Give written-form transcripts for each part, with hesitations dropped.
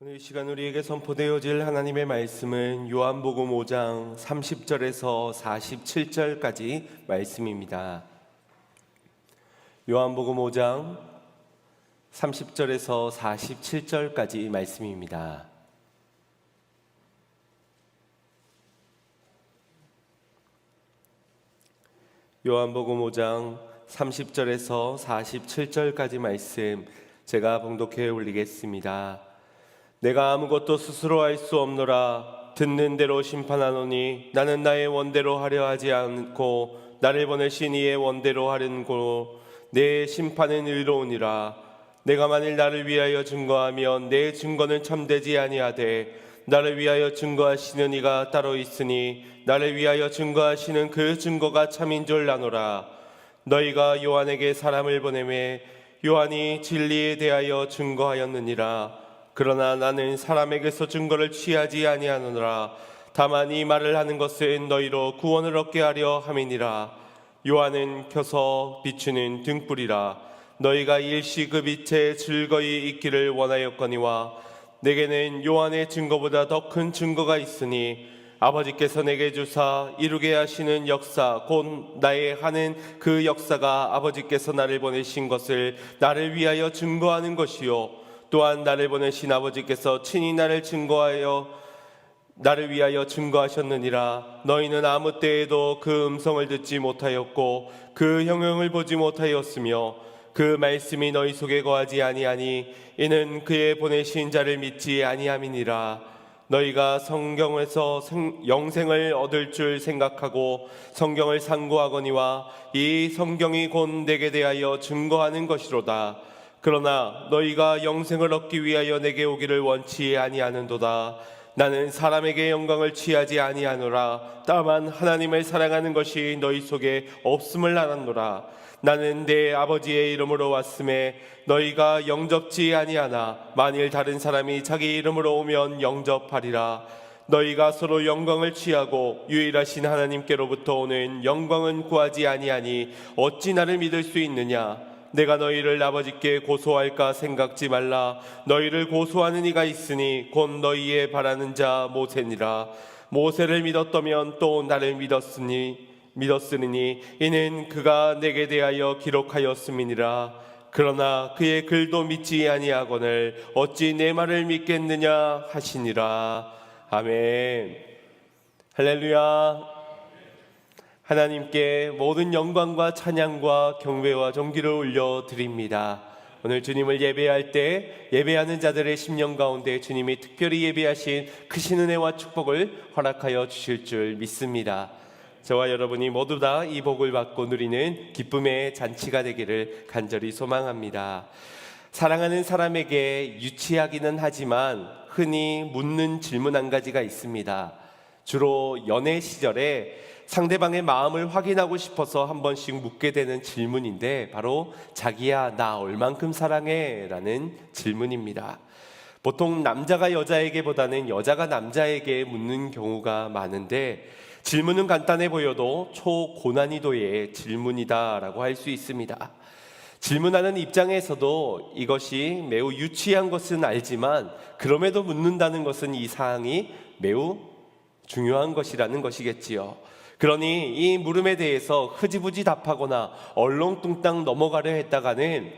오늘 이 시간 우리에게 선포되어질 하나님의 말씀은 요한복음 5장 30절에서 47절까지 말씀입니다. 요한복음 5장 30절에서 47절까지 말씀입니다. 요한복음 5장 30절에서 47절까지 말씀 제가 봉독해 올리겠습니다. 내가 아무것도 스스로 할 수 없노라. 듣는 대로 심판하노니 나는 나의 원대로 하려 하지 않고 나를 보내신 이의 원대로 하려고 내 심판은 의로우니라. 내가 만일 나를 위하여 증거하면 내 증거는 참되지 아니하되 나를 위하여 증거하시는 이가 따로 있으니 나를 위하여 증거하시는 그 증거가 참인 줄 아노라. 너희가 요한에게 사람을 보내매 요한이 진리에 대하여 증거하였느니라. 그러나 나는 사람에게서 증거를 취하지 아니하노라. 다만 이 말을 하는 것은 너희로 구원을 얻게 하려 함이니라. 요한은 켜서 비추는 등불이라. 너희가 일시 그 빛에 즐거이 있기를 원하였거니와 내게는 요한의 증거보다 더 큰 증거가 있으니 아버지께서 내게 주사 이루게 하시는 역사 곧 나의 하는 그 역사가 아버지께서 나를 보내신 것을 나를 위하여 증거하는 것이요 또한 나를 보내신 아버지께서 친히 나를 위하여 증거하셨느니라. 너희는 아무 때에도 그 음성을 듣지 못하였고 그 형용을 보지 못하였으며 그 말씀이 너희 속에 거하지 아니하니 이는 그의 보내신 자를 믿지 아니함이니라. 너희가 성경에서 영생을 얻을 줄 생각하고 성경을 상고하거니와 이 성경이 곧 내게 대하여 증거하는 것이로다. 그러나 너희가 영생을 얻기 위하여 내게 오기를 원치 아니하는도다. 나는 사람에게 영광을 취하지 아니하노라. 다만 하나님을 사랑하는 것이 너희 속에 없음을 알았노라. 나는 내 아버지의 이름으로 왔음에 너희가 영접지 아니하나 만일 다른 사람이 자기 이름으로 오면 영접하리라. 너희가 서로 영광을 취하고 유일하신 하나님께로부터 오는 영광은 구하지 아니하니 어찌 나를 믿을 수 있느냐. 내가 너희를 아버지께 고소할까 생각지 말라. 너희를 고소하는 이가 있으니 곧 너희의 바라는 자 모세니라. 모세를 믿었다면 또 나를 믿었으니 이는 그가 내게 대하여 기록하였음이니라. 그러나 그의 글도 믿지 아니하거늘 어찌 내 말을 믿겠느냐 하시니라. 아멘. 할렐루야. 하나님께 모든 영광과 찬양과 경배와 존귀를 올려드립니다. 오늘 주님을 예배할 때 예배하는 자들의 심령 가운데 주님이 특별히 예배하신 크신 은혜와 축복을 허락하여 주실 줄 믿습니다. 저와 여러분이 모두 다 이 복을 받고 누리는 기쁨의 잔치가 되기를 간절히 소망합니다. 사랑하는 사람에게 유치하기는 하지만 흔히 묻는 질문 한 가지가 있습니다. 주로 연애 시절에 상대방의 마음을 확인하고 싶어서 한 번씩 묻게 되는 질문인데 바로 자기야 나 얼만큼 사랑해? 라는 질문입니다. 보통 남자가 여자에게보다는 여자가 남자에게 묻는 경우가 많은데 질문은 간단해 보여도 초고난이도의 질문이다라고 할 수 있습니다. 질문하는 입장에서도 이것이 매우 유치한 것은 알지만 그럼에도 묻는다는 것은 이 사항이 매우 중요한 것이라는 것이겠지요. 그러니 이 물음에 대해서 흐지부지 답하거나 얼렁뚱땅 넘어가려 했다가는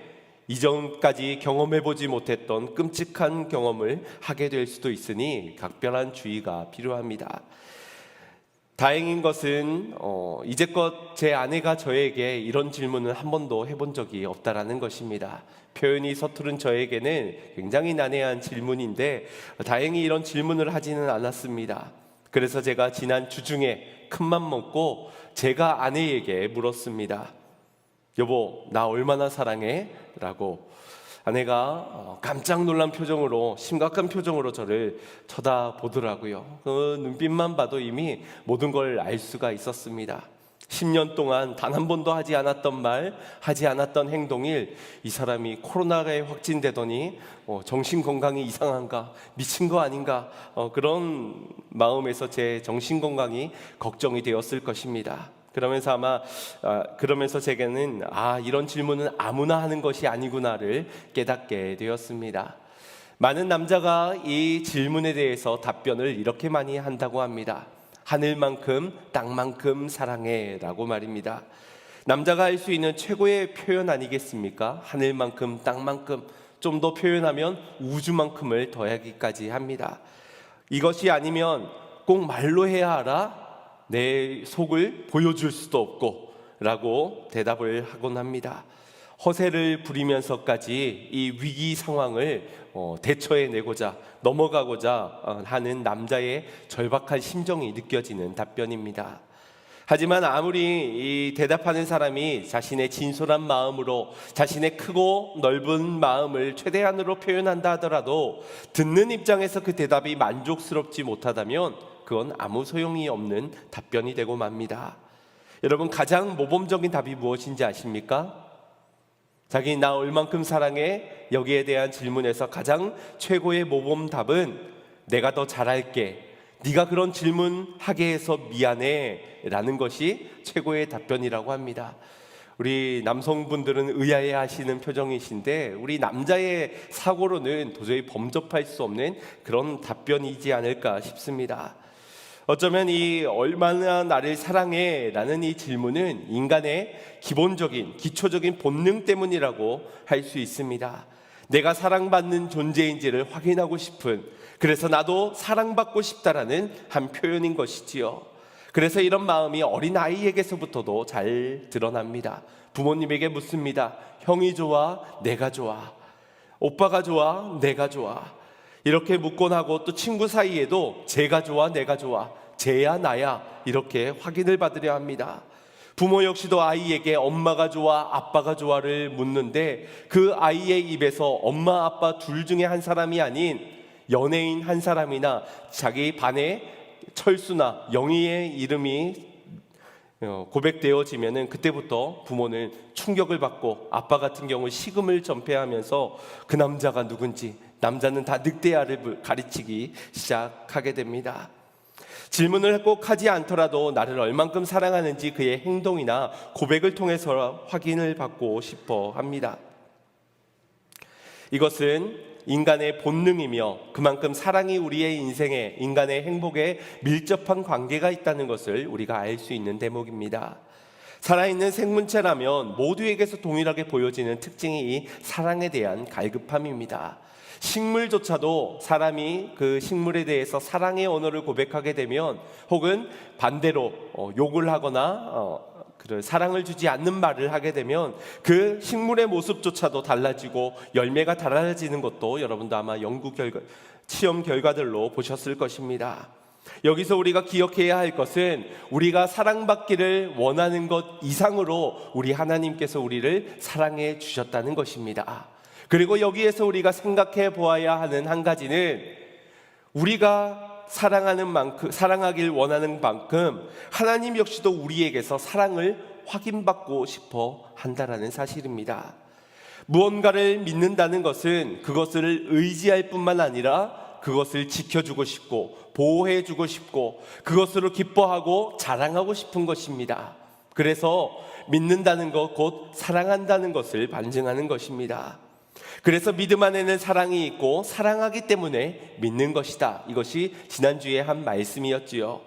이전까지 경험해보지 못했던 끔찍한 경험을 하게 될 수도 있으니 각별한 주의가 필요합니다. 다행인 것은 이제껏 제 아내가 저에게 이런 질문을 한 번도 해본 적이 없다라는 것입니다. 표현이 서투른 저에게는 굉장히 난해한 질문인데 다행히 이런 질문을 하지는 않았습니다. 그래서 제가 지난 주중에 큰맘 먹고 제가 아내에게 물었습니다. 여보, 나 얼마나 사랑해? 라고. 아내가 깜짝 놀란 표정으로, 심각한 표정으로 저를 쳐다보더라고요. 그 눈빛만 봐도 이미 모든 걸 알 수가 있었습니다. 10년 동안 단 한 번도 하지 않았던 말, 하지 않았던 행동일 이 사람이 코로나에 확진되더니 정신건강이 이상한가, 미친 거 아닌가, 그런 마음에서 제 정신건강이 걱정이 되었을 것입니다. 그러면서 제게는 이런 질문은 아무나 하는 것이 아니구나를 깨닫게 되었습니다. 많은 남자가 이 질문에 대해서 답변을 이렇게 많이 한다고 합니다. 하늘만큼 땅만큼 사랑해 라고 말입니다. 남자가 할 수 있는 최고의 표현 아니겠습니까? 하늘만큼 땅만큼, 좀 더 표현하면 우주만큼을 더하기까지 합니다. 이것이 아니면 꼭 말로 해야 알아? 내 속을 보여줄 수도 없고 라고 대답을 하곤 합니다. 허세를 부리면서까지 이 위기 상황을 대처해내고자 넘어가고자 하는 남자의 절박한 심정이 느껴지는 답변입니다. 하지만 아무리 이 대답하는 사람이 자신의 진솔한 마음으로 자신의 크고 넓은 마음을 최대한으로 표현한다 하더라도 듣는 입장에서 그 대답이 만족스럽지 못하다면 그건 아무 소용이 없는 답변이 되고 맙니다. 여러분, 가장 모범적인 답이 무엇인지 아십니까? 자기 나 얼만큼 사랑해? 여기에 대한 질문에서 가장 최고의 모범 답은 내가 더 잘할게, 네가 그런 질문하게 해서 미안해 라는 것이 최고의 답변이라고 합니다. 우리 남성분들은 의아해 하시는 표정이신데 우리 남자의 사고로는 도저히 범접할 수 없는 그런 답변이지 않을까 싶습니다. 어쩌면 이 얼마나 나를 사랑해 라는 이 질문은 인간의 기본적인 기초적인 본능 때문이라고 할 수 있습니다. 내가 사랑받는 존재인지를 확인하고 싶은, 그래서 나도 사랑받고 싶다라는 한 표현인 것이지요. 그래서 이런 마음이 어린아이에게서부터도 잘 드러납니다. 부모님에게 묻습니다. 형이 좋아? 내가 좋아? 오빠가 좋아? 내가 좋아? 이렇게 묻곤 하고, 또 친구 사이에도 제가 좋아? 내가 좋아? 쟤야 나야? 이렇게 확인을 받으려 합니다. 부모 역시도 아이에게 엄마가 좋아? 아빠가 좋아를 묻는데 그 아이의 입에서 엄마 아빠 둘 중에 한 사람이 아닌 연예인 한 사람이나 자기 반의 철수나 영희의 이름이 고백되어지면은 그때부터 부모는 충격을 받고 아빠 같은 경우 식음을 전폐하면서 그 남자가 누군지, 남자는 다 늑대야를 가르치기 시작하게 됩니다. 질문을 꼭 하지 않더라도 나를 얼만큼 사랑하는지 그의 행동이나 고백을 통해서 확인을 받고 싶어 합니다. 이것은 인간의 본능이며 그만큼 사랑이 우리의 인생에, 인간의 행복에 밀접한 관계가 있다는 것을 우리가 알 수 있는 대목입니다. 살아있는 생물체라면 모두에게서 동일하게 보여지는 특징이 이 사랑에 대한 갈급함입니다. 식물조차도 사람이 그 식물에 대해서 사랑의 언어를 고백하게 되면, 혹은 반대로 욕을 하거나 사랑을 주지 않는 말을 하게 되면 그 식물의 모습조차도 달라지고 열매가 달라지는 것도 여러분도 아마 시험 결과들로 보셨을 것입니다. 여기서 우리가 기억해야 할 것은 우리가 사랑받기를 원하는 것 이상으로 우리 하나님께서 우리를 사랑해 주셨다는 것입니다. 그리고 여기에서 우리가 생각해 보아야 하는 한 가지는, 우리가 사랑하는 만큼, 사랑하길 원하는 만큼 하나님 역시도 우리에게서 사랑을 확인받고 싶어 한다라는 사실입니다. 무언가를 믿는다는 것은 그것을 의지할 뿐만 아니라 그것을 지켜주고 싶고 보호해주고 싶고 그것으로 기뻐하고 자랑하고 싶은 것입니다. 그래서 믿는다는 것, 곧 사랑한다는 것을 반증하는 것입니다. 그래서 믿음 안에는 사랑이 있고 사랑하기 때문에 믿는 것이다. 이것이 지난주에 한 말씀이었지요.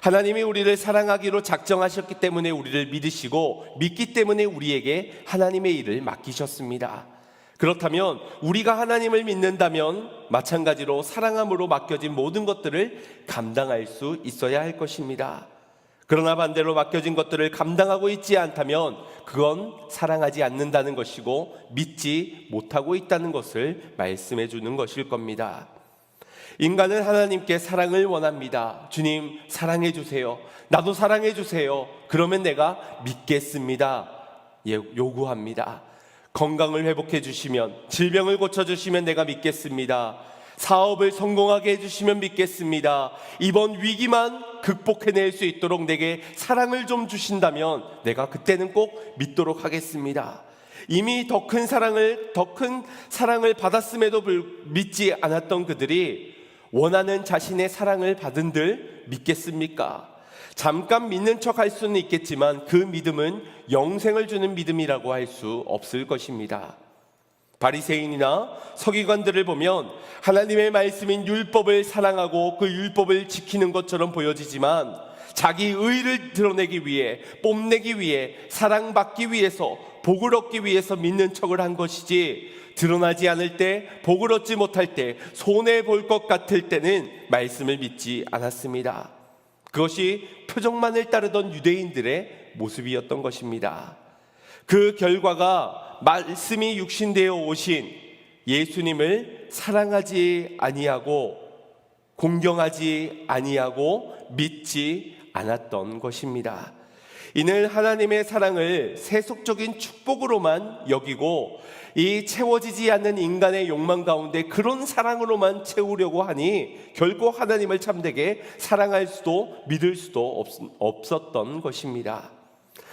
하나님이 우리를 사랑하기로 작정하셨기 때문에 우리를 믿으시고, 믿기 때문에 우리에게 하나님의 일을 맡기셨습니다. 그렇다면 우리가 하나님을 믿는다면 마찬가지로 사랑함으로 맡겨진 모든 것들을 감당할 수 있어야 할 것입니다. 그러나 반대로 맡겨진 것들을 감당하고 있지 않다면 그건 사랑하지 않는다는 것이고 믿지 못하고 있다는 것을 말씀해 주는 것일 겁니다. 인간은 하나님께 사랑을 원합니다. 주님 사랑해 주세요. 나도 사랑해 주세요. 그러면 내가 믿겠습니다. 요구합니다. 건강을 회복해 주시면, 질병을 고쳐 주시면 내가 믿겠습니다. 사업을 성공하게 해주시면 믿겠습니다. 이번 위기만 극복해낼 수 있도록 내게 사랑을 좀 주신다면 내가 그때는 꼭 믿도록 하겠습니다. 이미 더 큰 사랑을 받았음에도 믿지 않았던 그들이 원하는 자신의 사랑을 받은들 믿겠습니까? 잠깐 믿는 척 할 수는 있겠지만 그 믿음은 영생을 주는 믿음이라고 할 수 없을 것입니다. 바리새인이나 서기관들을 보면 하나님의 말씀인 율법을 사랑하고 그 율법을 지키는 것처럼 보여지지만 자기 의를 드러내기 위해, 뽐내기 위해, 사랑받기 위해서, 복을 얻기 위해서 믿는 척을 한 것이지, 드러나지 않을 때, 복을 얻지 못할 때, 손해볼 것 같을 때는 말씀을 믿지 않았습니다. 그것이 표적만을 따르던 유대인들의 모습이었던 것입니다. 그 결과가 말씀이 육신되어 오신 예수님을 사랑하지 아니하고 공경하지 아니하고 믿지 않았던 것입니다. 이는 하나님의 사랑을 세속적인 축복으로만 여기고 이 채워지지 않는 인간의 욕망 가운데 그런 사랑으로만 채우려고 하니 결코 하나님을 참되게 사랑할 수도 믿을 수도 없었던 것입니다.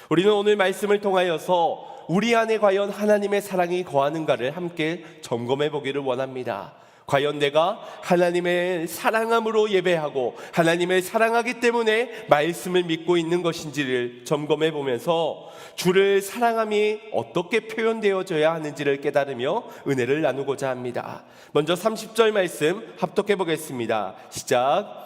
우리는 오늘 말씀을 통하여서 우리 안에 과연 하나님의 사랑이 거하는가를 함께 점검해 보기를 원합니다. 과연 내가 하나님의 사랑함으로 예배하고 하나님을 사랑하기 때문에 말씀을 믿고 있는 것인지를 점검해 보면서 주를 사랑함이 어떻게 표현되어져야 하는지를 깨달으며 은혜를 나누고자 합니다. 먼저 30절 말씀 합독해 보겠습니다. 시작.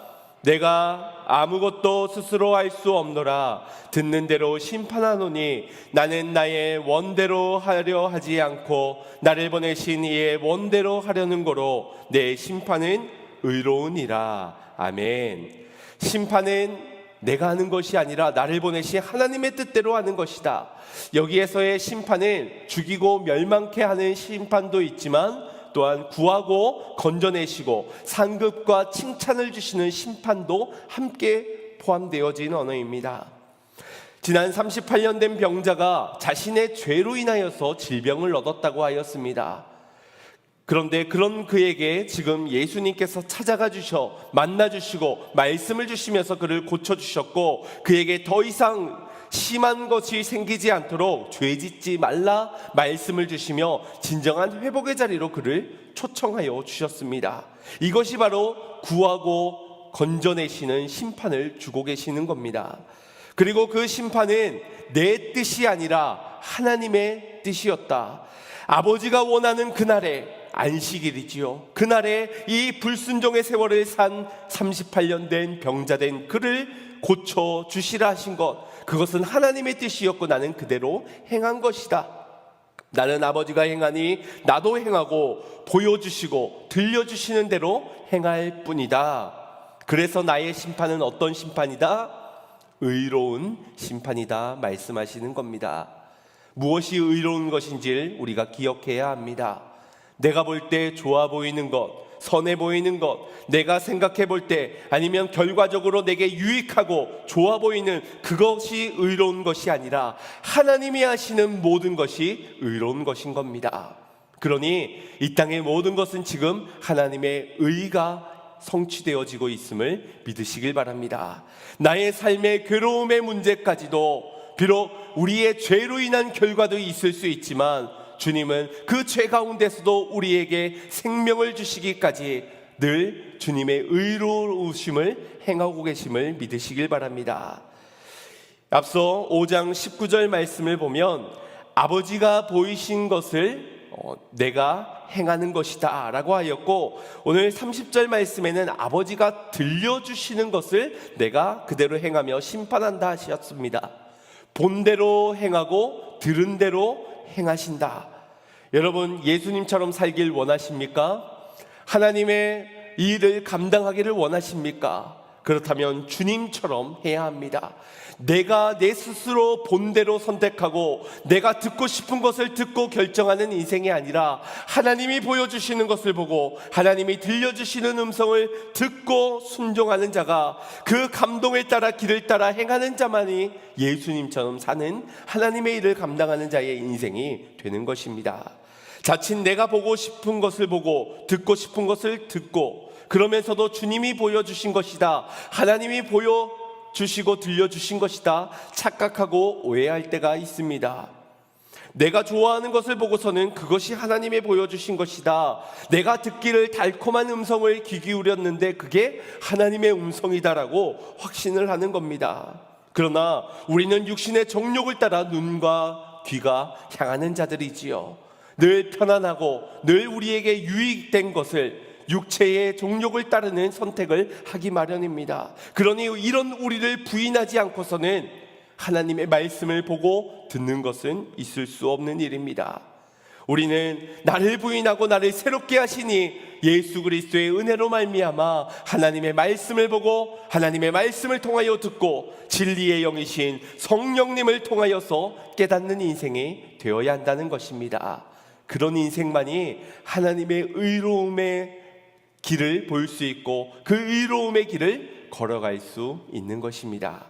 내가 아무것도 스스로 할 수 없노라. 듣는 대로 심판하노니 나는 나의 원대로 하려 하지 않고 나를 보내신 이의 원대로 하려는 거로 내 심판은 의로우니라. 아멘. 심판은 내가 하는 것이 아니라 나를 보내신 하나님의 뜻대로 하는 것이다. 여기에서의 심판은 죽이고 멸망케 하는 심판도 있지만 또한 구하고 건져내시고 상급과 칭찬을 주시는 심판도 함께 포함되어진 언어입니다. 지난 38년 된 병자가 자신의 죄로 인하여서 질병을 얻었다고 하였습니다. 그런데 그런 그에게 지금 예수님께서 찾아가 주셔 만나 주시고 말씀을 주시면서 그를 고쳐주셨고 그에게 더 이상 심한 것이 생기지 않도록 죄 짓지 말라 말씀을 주시며 진정한 회복의 자리로 그를 초청하여 주셨습니다. 이것이 바로 구하고 건져내시는 심판을 주고 계시는 겁니다. 그리고 그 심판은 내 뜻이 아니라 하나님의 뜻이었다. 아버지가 원하는 그날에 안식일이지요. 그날에 이 불순종의 세월을 산 38년 된 병자된 그를 고쳐 주시라 하신 것, 그것은 하나님의 뜻이었고 나는 그대로 행한 것이다. 나는 아버지가 행하니 나도 행하고 보여주시고 들려주시는 대로 행할 뿐이다. 그래서 나의 심판은 어떤 심판이다? 의로운 심판이다 말씀하시는 겁니다. 무엇이 의로운 것인지를 우리가 기억해야 합니다. 내가 볼 때 좋아 보이는 것, 선해 보이는 것, 내가 생각해 볼 때 아니면 결과적으로 내게 유익하고 좋아 보이는 그것이 의로운 것이 아니라 하나님이 하시는 모든 것이 의로운 것인 겁니다. 그러니 이 땅의 모든 것은 지금 하나님의 의가 성취되어지고 있음을 믿으시길 바랍니다. 나의 삶의 괴로움의 문제까지도 비록 우리의 죄로 인한 결과도 있을 수 있지만 주님은 그 죄 가운데서도 우리에게 생명을 주시기까지 늘 주님의 의로우심을 행하고 계심을 믿으시길 바랍니다. 앞서 5장 19절 말씀을 보면 아버지가 보이신 것을 내가 행하는 것이다 라고 하였고, 오늘 30절 말씀에는 아버지가 들려주시는 것을 내가 그대로 행하며 심판한다 하셨습니다. 본대로 행하고 들은 대로 행하신다. 여러분, 예수님처럼 살길 원하십니까? 하나님의 일을 감당하기를 원하십니까? 그렇다면 주님처럼 해야 합니다. 내가 내 스스로 본대로 선택하고 내가 듣고 싶은 것을 듣고 결정하는 인생이 아니라 하나님이 보여주시는 것을 보고 하나님이 들려주시는 음성을 듣고 순종하는 자가, 그 감동에 따라 길을 따라 행하는 자만이 예수님처럼 사는 하나님의 일을 감당하는 자의 인생이 되는 것입니다. 자칫 내가 보고 싶은 것을 보고 듣고 싶은 것을 듣고 그러면서도 주님이 보여주신 것이다, 하나님이 보여주시고 들려주신 것이다 착각하고 오해할 때가 있습니다. 내가 좋아하는 것을 보고서는 그것이 하나님이 보여주신 것이다, 내가 듣기를 달콤한 음성을 귀 기울였는데 그게 하나님의 음성이다라고 확신을 하는 겁니다. 그러나 우리는 육신의 정욕을 따라 눈과 귀가 향하는 자들이지요. 늘 편안하고 늘 우리에게 유익된 것을, 육체의 정욕을 따르는 선택을 하기 마련입니다. 그러니 이런 우리를 부인하지 않고서는 하나님의 말씀을 보고 듣는 것은 있을 수 없는 일입니다. 우리는 나를 부인하고 나를 새롭게 하시니 예수 그리스도의 은혜로 말미암아 하나님의 말씀을 보고 하나님의 말씀을 통하여 듣고 진리의 영이신 성령님을 통하여서 깨닫는 인생이 되어야 한다는 것입니다. 그런 인생만이 하나님의 의로움의 길을 볼 수 있고 그 의로움의 길을 걸어갈 수 있는 것입니다.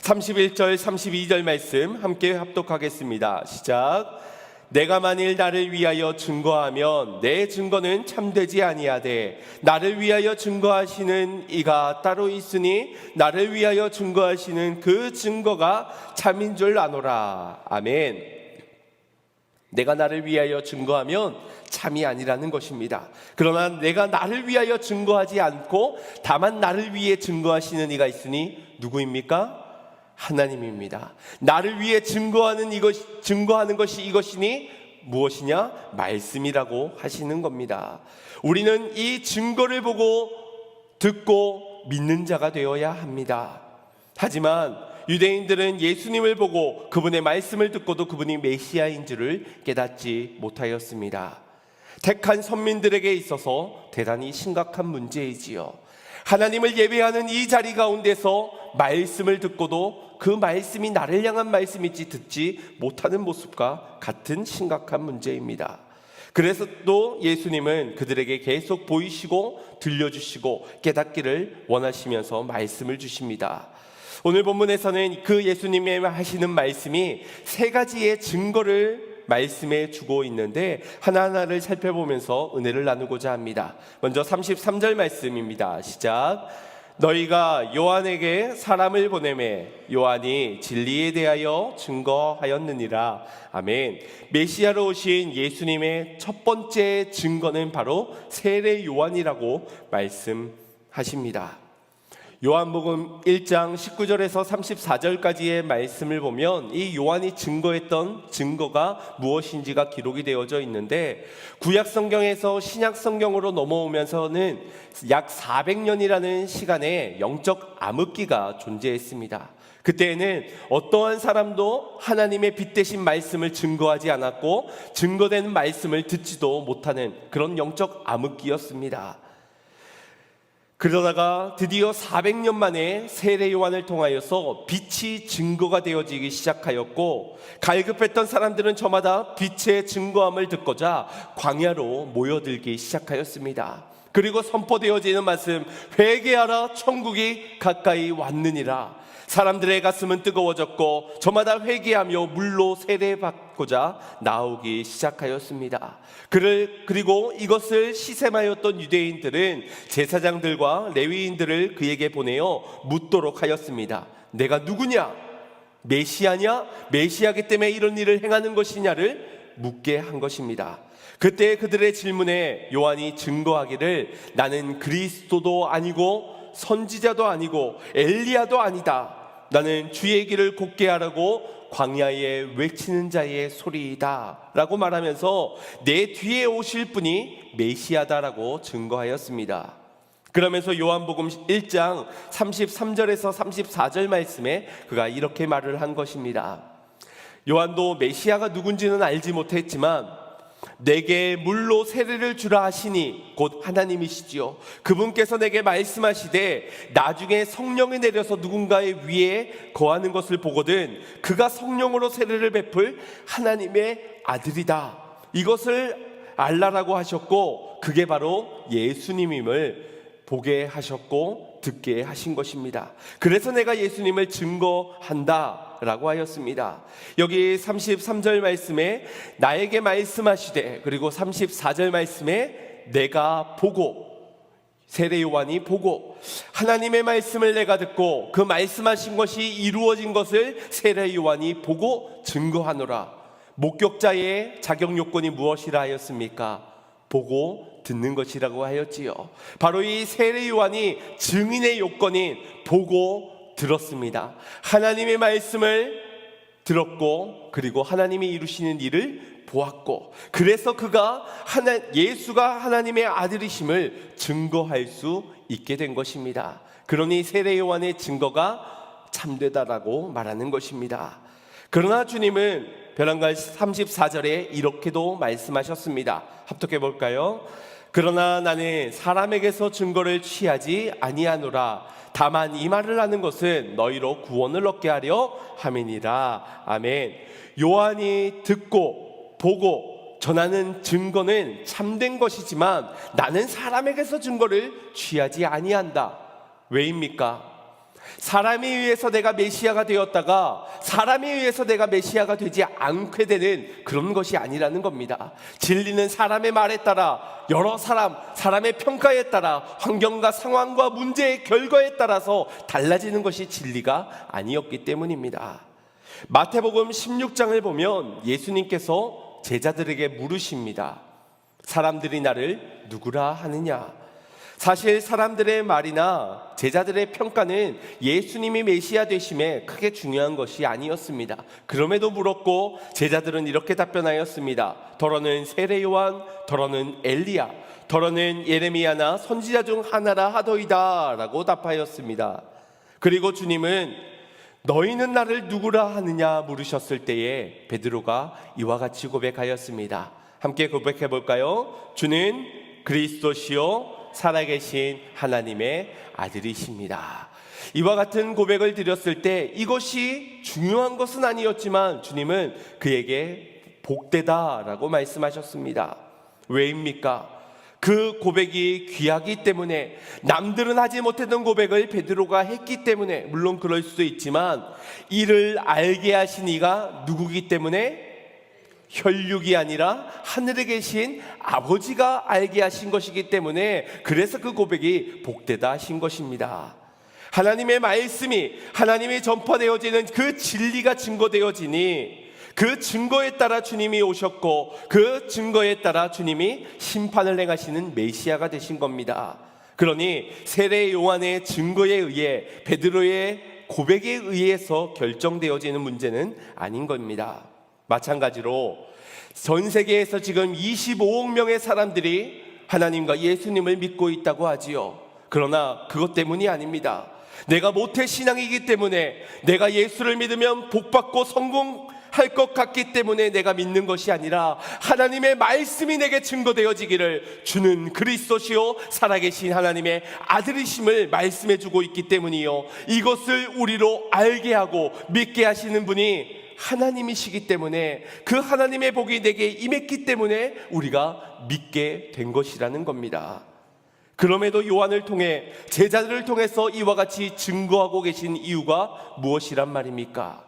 31절 32절 말씀 함께 합독하겠습니다. 시작. 내가 만일 나를 위하여 증거하면 내 증거는 참되지 아니하되 나를 위하여 증거하시는 이가 따로 있으니 나를 위하여 증거하시는 그 증거가 참인 줄 아노라. 아멘. 내가 나를 위하여 증거하면 참이 아니라는 것입니다. 그러나 내가 나를 위하여 증거하지 않고 다만 나를 위해 증거하시는 이가 있으니 누구입니까? 하나님입니다. 나를 위해 증거하는 것이 이것이니 무엇이냐? 말씀이라고 하시는 겁니다. 우리는 이 증거를 보고 듣고 믿는 자가 되어야 합니다. 하지만 유대인들은 예수님을 보고 그분의 말씀을 듣고도 그분이 메시아인 줄을 깨닫지 못하였습니다. 택한 선민들에게 있어서 대단히 심각한 문제이지요. 하나님을 예배하는 이 자리 가운데서 말씀을 듣고도 그 말씀이 나를 향한 말씀인지 듣지 못하는 모습과 같은 심각한 문제입니다. 그래서 또 예수님은 그들에게 계속 보이시고 들려주시고 깨닫기를 원하시면서 말씀을 주십니다. 오늘 본문에서는 그 예수님의 하시는 말씀이 세 가지의 증거를 말씀에 주고 있는데 하나하나를 살펴보면서 은혜를 나누고자 합니다. 먼저 33절 말씀입니다. 시작. 너희가 요한에게 사람을 보내매 요한이 진리에 대하여 증거하였느니라. 아멘. 메시아로 오신 예수님의 첫 번째 증거는 바로 세례 요한이라고 말씀하십니다. 요한복음 1장 19절에서 34절까지의 말씀을 보면 이 요한이 증거했던 증거가 무엇인지가 기록이 되어져 있는데, 구약 성경에서 신약 성경으로 넘어오면서는 약 400년이라는 시간에 영적 암흑기가 존재했습니다. 그때에는 어떠한 사람도 하나님의 빛대신 말씀을 증거하지 않았고 증거되는 말씀을 듣지도 못하는 그런 영적 암흑기였습니다. 그러다가 드디어 400년 만에 세례 요한을 통하여서 빛이 증거가 되어지기 시작하였고, 갈급했던 사람들은 저마다 빛의 증거함을 듣고자 광야로 모여들기 시작하였습니다. 그리고 선포되어지는 말씀, 회개하라 천국이 가까이 왔느니라. 사람들의 가슴은 뜨거워졌고 저마다 회개하며 물로 세례받고자 나오기 시작하였습니다. 그리고 이것을 시샘하였던 유대인들은 제사장들과 레위인들을 그에게 보내어 묻도록 하였습니다. 내가 누구냐? 메시아냐? 메시아기 때문에 이런 일을 행하는 것이냐를 묻게 한 것입니다. 그때 그들의 질문에 요한이 증거하기를 나는 그리스도도 아니고 선지자도 아니고 엘리야도 아니다. 나는 주의 길을 곧게 하라고 광야에 외치는 자의 소리이다 라고 말하면서 내 뒤에 오실 분이 메시아다라고 증거하였습니다. 그러면서 요한복음 1장 33절에서 34절 말씀에 그가 이렇게 말을 한 것입니다. 요한도 메시아가 누군지는 알지 못했지만 내게 물로 세례를 주라 하시니 곧 하나님이시지요. 그분께서 내게 말씀하시되 나중에 성령이 내려서 누군가의 위에 거하는 것을 보거든 그가 성령으로 세례를 베풀 하나님의 아들이다. 이것을 알라라고 하셨고 그게 바로 예수님임을 보게 하셨고 듣게 하신 것입니다. 그래서 내가 예수님을 증거한다 라고 하였습니다. 여기 33절 말씀에 나에게 말씀하시되, 그리고 34절 말씀에 내가 보고, 세례 요한이 보고 하나님의 말씀을 내가 듣고 그 말씀하신 것이 이루어진 것을 세례 요한이 보고 증거하노라. 목격자의 자격 요건이 무엇이라 하였습니까? 보고 듣는 것이라고 하였지요. 바로 이 세례 요한이 증인의 요건인 보고 들었습니다. 하나님의 말씀을 들었고 그리고 하나님이 이루시는 일을 보았고, 그래서 그가 예수가 하나님의 아들이심을 증거할 수 있게 된 것입니다. 그러니 세례 요한의 증거가 참되다라고 말하는 것입니다. 그러나 주님은 별안갈 34절에 이렇게도 말씀하셨습니다. 합독해 볼까요? 그러나 나는 사람에게서 증거를 취하지 아니하노라. 다만 이 말을 하는 것은 너희로 구원을 얻게 하려 함이니라. 아멘. 요한이 듣고 보고 전하는 증거는 참된 것이지만 나는 사람에게서 증거를 취하지 아니한다. 왜입니까? 사람에 의해서 내가 메시아가 되었다가 사람에 의해서 내가 메시아가 되지 않게 되는 그런 것이 아니라는 겁니다. 진리는 사람의 말에 따라, 여러 사람의 평가에 따라, 환경과 상황과 문제의 결과에 따라서 달라지는 것이 진리가 아니었기 때문입니다. 마태복음 16장을 보면 예수님께서 제자들에게 물으십니다. 사람들이 나를 누구라 하느냐? 사실 사람들의 말이나 제자들의 평가는 예수님이 메시아 되심에 크게 중요한 것이 아니었습니다. 그럼에도 물었고 제자들은 이렇게 답변하였습니다. 더러는 세례 요한, 더러는 엘리야, 더러는 예레미야나 선지자 중 하나라 하더이다 라고 답하였습니다. 그리고 주님은 너희는 나를 누구라 하느냐 물으셨을 때에 베드로가 이와 같이 고백하였습니다. 함께 고백해 볼까요? 주는 그리스도시요 살아계신 하나님의 아들이십니다. 이와 같은 고백을 드렸을 때 이것이 중요한 것은 아니었지만 주님은 그에게 복되다라고 말씀하셨습니다. 왜입니까? 그 고백이 귀하기 때문에, 남들은 하지 못했던 고백을 베드로가 했기 때문에, 물론 그럴 수도 있지만 이를 알게 하신 이가 누구기 때문에? 혈육이 아니라 하늘에 계신 아버지가 알게 하신 것이기 때문에, 그래서 그 고백이 복되다 하신 것입니다. 하나님의 말씀이, 하나님이 전파되어지는 그 진리가 증거되어지니 그 증거에 따라 주님이 오셨고 그 증거에 따라 주님이 심판을 행하시는 메시아가 되신 겁니다. 그러니 세례 요한의 증거에 의해, 베드로의 고백에 의해서 결정되어지는 문제는 아닌 겁니다. 마찬가지로 전 세계에서 지금 25억 명의 사람들이 하나님과 예수님을 믿고 있다고 하지요. 그러나 그것 때문이 아닙니다. 내가 모태 신앙이기 때문에, 내가 예수를 믿으면 복받고 성공할 것 같기 때문에 내가 믿는 것이 아니라 하나님의 말씀이 내게 증거되어지기를 주는 그리스도시요 살아계신 하나님의 아들이심을 말씀해 주고 있기 때문이요, 이것을 우리로 알게 하고 믿게 하시는 분이 하나님이시기 때문에, 그 하나님의 복이 내게 임했기 때문에 우리가 믿게 된 것이라는 겁니다. 그럼에도 요한을 통해, 제자들을 통해서 이와 같이 증거하고 계신 이유가 무엇이란 말입니까?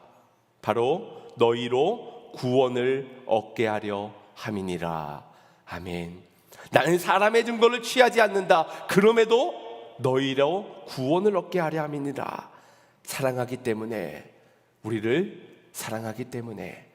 바로 너희로 구원을 얻게 하려 함이니라. 아멘. 나는 사람의 증거를 취하지 않는다. 그럼에도 너희로 구원을 얻게 하려 함이니라. 사랑하기 때문에, 우리를 사랑하기 때문에.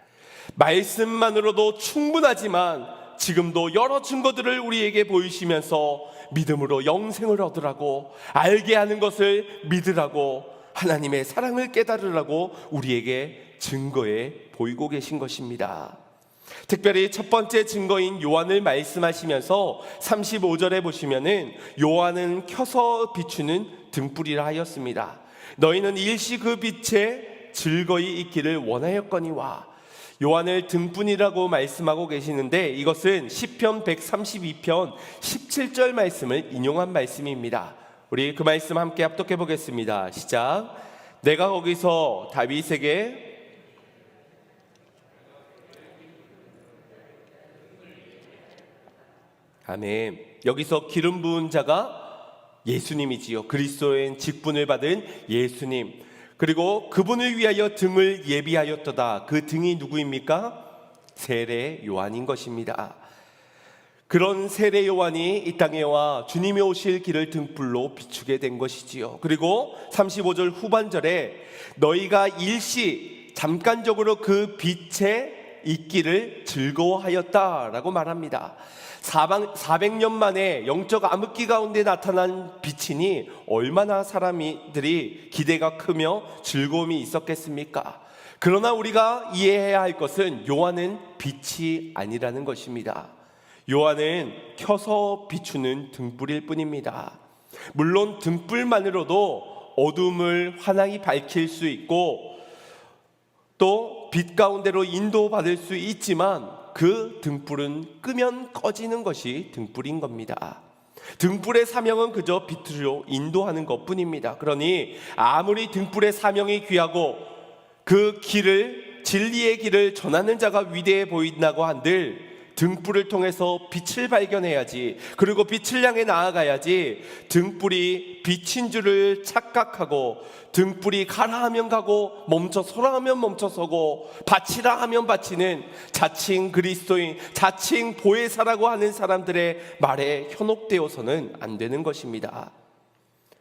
말씀만으로도 충분하지만 지금도 여러 증거들을 우리에게 보이시면서 믿음으로 영생을 얻으라고, 알게 하는 것을 믿으라고, 하나님의 사랑을 깨달으라고 우리에게 증거해 보이고 계신 것입니다. 특별히 첫 번째 증거인 요한을 말씀하시면서 35절에 보시면은 요한은 켜서 비추는 등불이라 하였습니다. 너희는 일시 그 빛에 즐거이 있기를 원하였거니와. 요한을 등불이라고 말씀하고 계시는데 이것은 시편 132편 17절 말씀을 인용한 말씀입니다. 우리 그 말씀 함께 합독해 보겠습니다. 시작. 내가 거기서 다윗에게 아멘. 여기서 기름 부은 자가 예수님이지요. 그리스도의 직분을 받은 예수님, 그리고 그분을 위하여 등을 예비하였도다. 그 등이 누구입니까? 세례 요한인 것입니다. 그런 세례 요한이 이 땅에 와 주님이 오실 길을 등불로 비추게 된 것이지요. 그리고 35절 후반절에 너희가 일시 잠깐적으로 그 빛에 있기를 즐거워하였다라고 말합니다. 400년 만에 영적 암흑기 가운데 나타난 빛이니 얼마나 사람들이 기대가 크며 즐거움이 있었겠습니까? 그러나 우리가 이해해야 할 것은 요한은 빛이 아니라는 것입니다. 요한은 켜서 비추는 등불일 뿐입니다. 물론 등불만으로도 어둠을 환하게 밝힐 수 있고 또 빛 가운데로 인도받을 수 있지만 그 등불은 끄면 꺼지는 것이 등불인 겁니다. 등불의 사명은 그저 빛으로 인도하는 것뿐입니다. 그러니 아무리 등불의 사명이 귀하고 그 길을, 진리의 길을 전하는 자가 위대해 보인다고 한들 등불을 통해서 빛을 발견해야지, 그리고 빛을 향해 나아가야지, 등불이 빛인 줄을 착각하고 등불이 가라 하면 가고 멈춰서라 하면 멈춰서고 바치라 하면 바치는 자칭 그리스도인, 자칭 보혜사라고 하는 사람들의 말에 현혹되어서는 안 되는 것입니다.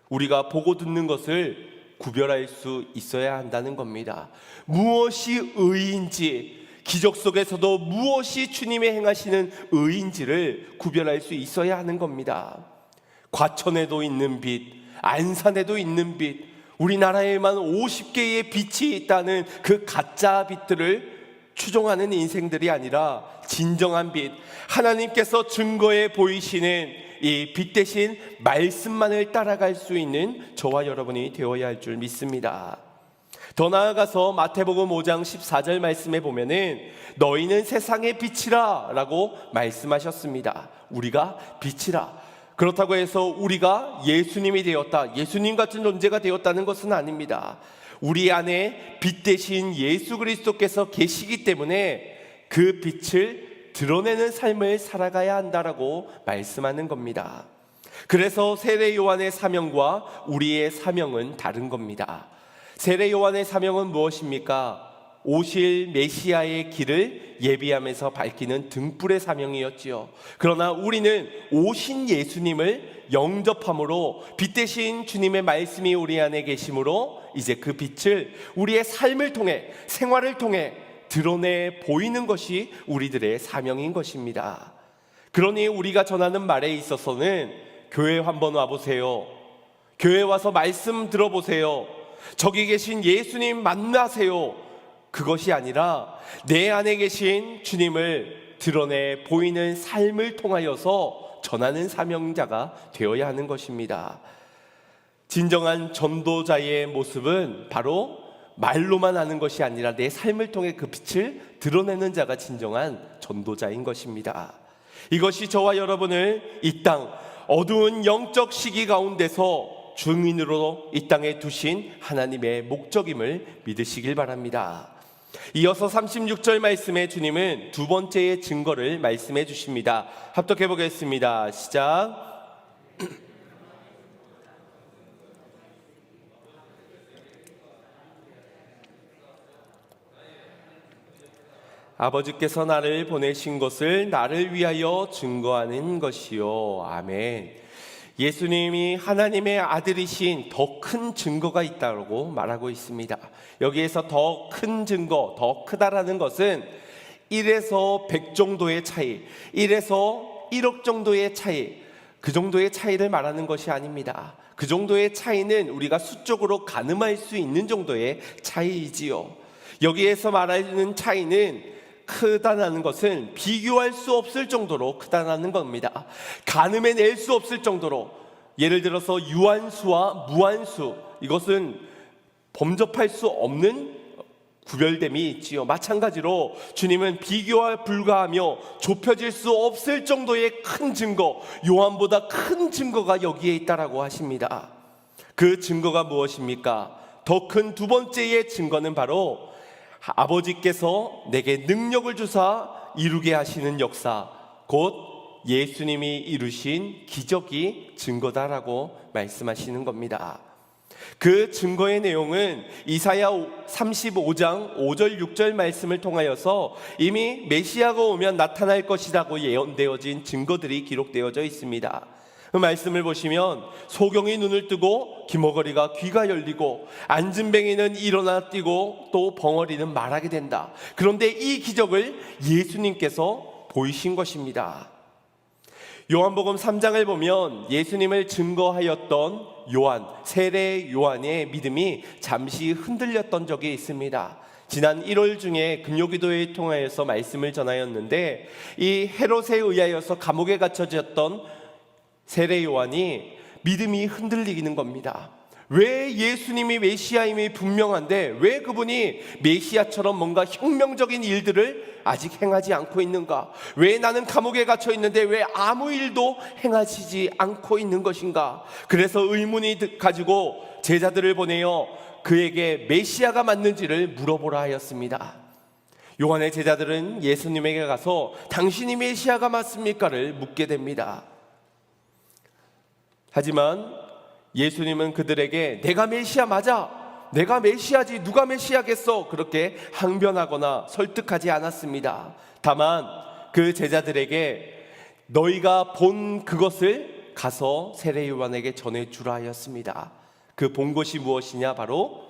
우리가 보고 듣는 것을 구별할 수 있어야 한다는 겁니다. 무엇이 의인지, 기적 속에서도 무엇이 주님의 행하시는 의인지를 구별할 수 있어야 하는 겁니다. 과천에도 있는 빛, 안산에도 있는 빛, 우리나라에만 50개의 빛이 있다는 그 가짜 빛들을 추종하는 인생들이 아니라 진정한 빛, 하나님께서 증거해 보이시는 이 빛 대신 말씀만을 따라갈 수 있는 저와 여러분이 되어야 할 줄 믿습니다. 더 나아가서 마태복음 5장 14절 말씀에 보면은 너희는 세상의 빛이라 라고 말씀하셨습니다. 우리가 빛이라. 그렇다고 해서 우리가 예수님이 되었다, 예수님 같은 존재가 되었다는 것은 아닙니다. 우리 안에 빛 대신 예수 그리스도께서 계시기 때문에 그 빛을 드러내는 삶을 살아가야 한다라고 말씀하는 겁니다. 그래서 세례 요한의 사명과 우리의 사명은 다른 겁니다. 세례 요한의 사명은 무엇입니까? 오실 메시아의 길을 예비하면서 밝히는 등불의 사명이었지요. 그러나 우리는 오신 예수님을 영접함으로 빛 대신 주님의 말씀이 우리 안에 계심으로 이제 그 빛을 우리의 삶을 통해, 생활을 통해 드러내 보이는 것이 우리들의 사명인 것입니다. 그러니 우리가 전하는 말에 있어서는 교회 한번 와보세요, 교회 와서 말씀 들어보세요, 저기 계신 예수님 만나세요, 그것이 아니라 내 안에 계신 주님을 드러내 보이는 삶을 통하여서 전하는 사명자가 되어야 하는 것입니다. 진정한 전도자의 모습은 바로 말로만 하는 것이 아니라 내 삶을 통해 그 빛을 드러내는 자가 진정한 전도자인 것입니다. 이것이 저와 여러분을 이 땅 어두운 영적 시기 가운데서 증인으로 이 땅에 두신 하나님의 목적임을 믿으시길 바랍니다. 이어서 36절 말씀에 주님은 두 번째의 증거를 말씀해 주십니다. 합독해 보겠습니다. 시작. 아버지께서 나를 보내신 것을 나를 위하여 증거하는 것이요. 아멘. 예수님이 하나님의 아들이신 더 큰 증거가 있다고 말하고 있습니다. 여기에서 더 큰 증거, 더 크다라는 것은 1에서 100 정도의 차이, 1에서 1억 정도의 차이, 그 정도의 차이를 말하는 것이 아닙니다. 그 정도의 차이는 우리가 수적으로 가늠할 수 있는 정도의 차이이지요. 여기에서 말하는 차이는 크다는 것은 비교할 수 없을 정도로 크다는 겁니다. 가늠해낼 수 없을 정도로, 예를 들어서 유한수와 무한수, 이것은 범접할 수 없는 구별됨이 있지요. 마찬가지로 주님은 비교와 불가하며 좁혀질 수 없을 정도의 큰 증거, 요한보다 큰 증거가 여기에 있다라고 하십니다. 그 증거가 무엇입니까? 더 큰 두 번째의 증거는 바로 아버지께서 내게 능력을 주사 이루게 하시는 역사, 곧 예수님이 이루신 기적이 증거다라고 말씀하시는 겁니다. 그 증거의 내용은 이사야 35장 5절 6절 말씀을 통하여서 이미 메시아가 오면 나타날 것이라고 예언되어진 증거들이 기록되어져 있습니다. 그 말씀을 보시면 소경이 눈을 뜨고 기머거리가 귀가 열리고 안진뱅이는 일어나 뛰고 또 벙어리는 말하게 된다. 그런데 이 기적을 예수님께서 보이신 것입니다. 요한복음 3장을 보면 예수님을 증거하였던 요한, 세례 요한의 믿음이 잠시 흔들렸던 적이 있습니다. 지난 1월 중에 금요기도회에 통하여서 말씀을 전하였는데, 이 헤롯에 의하여서 감옥에 갇혀졌던 세례 요한이 믿음이 흔들리는 겁니다. 왜 예수님이 메시아임이 분명한데 왜 그분이 메시아처럼 뭔가 혁명적인 일들을 아직 행하지 않고 있는가? 왜 나는 감옥에 갇혀 있는데 왜 아무 일도 행하시지 않고 있는 것인가? 그래서 의문이 가지고 제자들을 보내어 그에게 메시아가 맞는지를 물어보라 하였습니다. 요한의 제자들은 예수님에게 가서 당신이 메시아가 맞습니까를 묻게 됩니다. 하지만 예수님은 그들에게 내가 메시아 맞아, 내가 메시아지, 누가 메시아겠어, 그렇게 항변하거나 설득하지 않았습니다. 다만 그 제자들에게 너희가 본 그것을 가서 세례 요한에게 전해주라 하였습니다. 그 본 것이 무엇이냐? 바로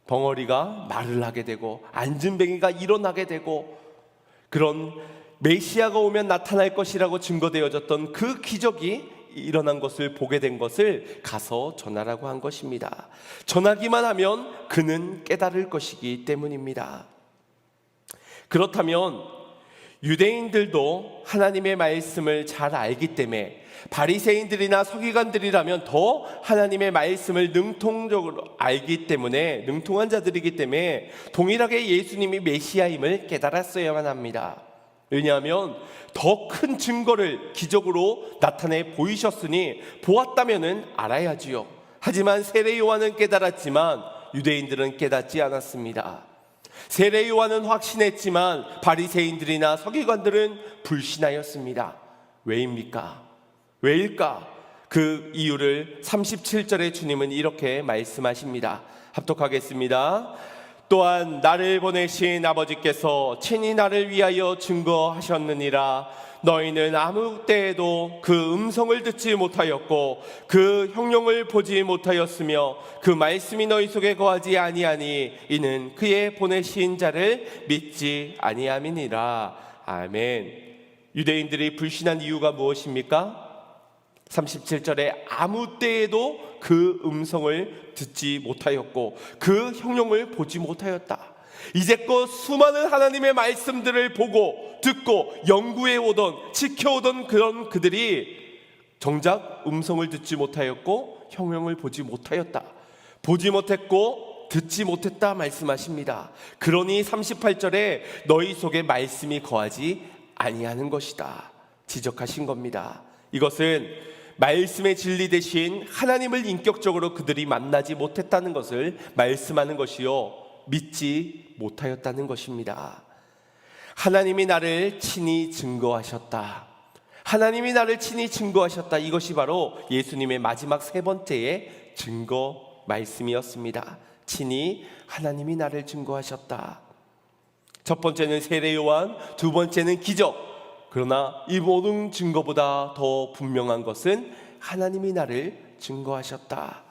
벙어리가 말을 하게 되고 안진뱅이가 일어나게 되고, 그런 메시아가 오면 나타날 것이라고 증거되어졌던 그 기적이 일어난 것을 보게 된 것을 가서 전하라고 한 것입니다. 전하기만 하면 그는 깨달을 것이기 때문입니다. 그렇다면 유대인들도 하나님의 말씀을 잘 알기 때문에 바리새인들이나 서기관들이라면 더 하나님의 말씀을 능통적으로 알기 때문에, 능통한 자들이기 때문에 동일하게 예수님이 메시아임을 깨달았어야만 합니다. 왜냐하면 더 큰 증거를 기적으로 나타내 보이셨으니 보았다면은 알아야지요. 하지만 세례 요한은 깨달았지만 유대인들은 깨닫지 않았습니다. 세례 요한은 확신했지만 바리새인들이나 서기관들은 불신하였습니다. 왜입니까? 왜일까? 그 이유를 37절에 주님은 이렇게 말씀하십니다. 합독하겠습니다. 또한 나를 보내신 아버지께서 친히 나를 위하여 증거하셨느니라. 너희는 아무 때에도 그 음성을 듣지 못하였고 그 형용을 보지 못하였으며 그 말씀이 너희 속에 거하지 아니하니 이는 그의 보내신 자를 믿지 아니함이니라. 아멘. 유대인들이 불신한 이유가 무엇입니까? 37절에 아무 때에도 그 음성을 듣지 못하였고 그 형용을 보지 못하였다. 이제껏 수많은 하나님의 말씀들을 보고 듣고 연구해 오던, 지켜오던 그런 그들이 정작 음성을 듣지 못하였고 형용을 보지 못하였다. 보지 못했고 듣지 못했다 말씀하십니다. 그러니 38절에 너희 속에 말씀이 거하지 아니하는 것이다 지적하신 겁니다. 이것은 말씀의 진리 대신 하나님을 인격적으로 그들이 만나지 못했다는 것을 말씀하는 것이요, 믿지 못하였다는 것입니다. 하나님이 나를 친히 증거하셨다. 하나님이 나를 친히 증거하셨다. 이것이 바로 예수님의 마지막 세 번째의 증거 말씀이었습니다. 친히 하나님이 나를 증거하셨다. 첫 번째는 세례 요한, 두 번째는 기적. 그러나 이 모든 증거보다 더 분명한 것은 하나님이 나를 증거하셨다.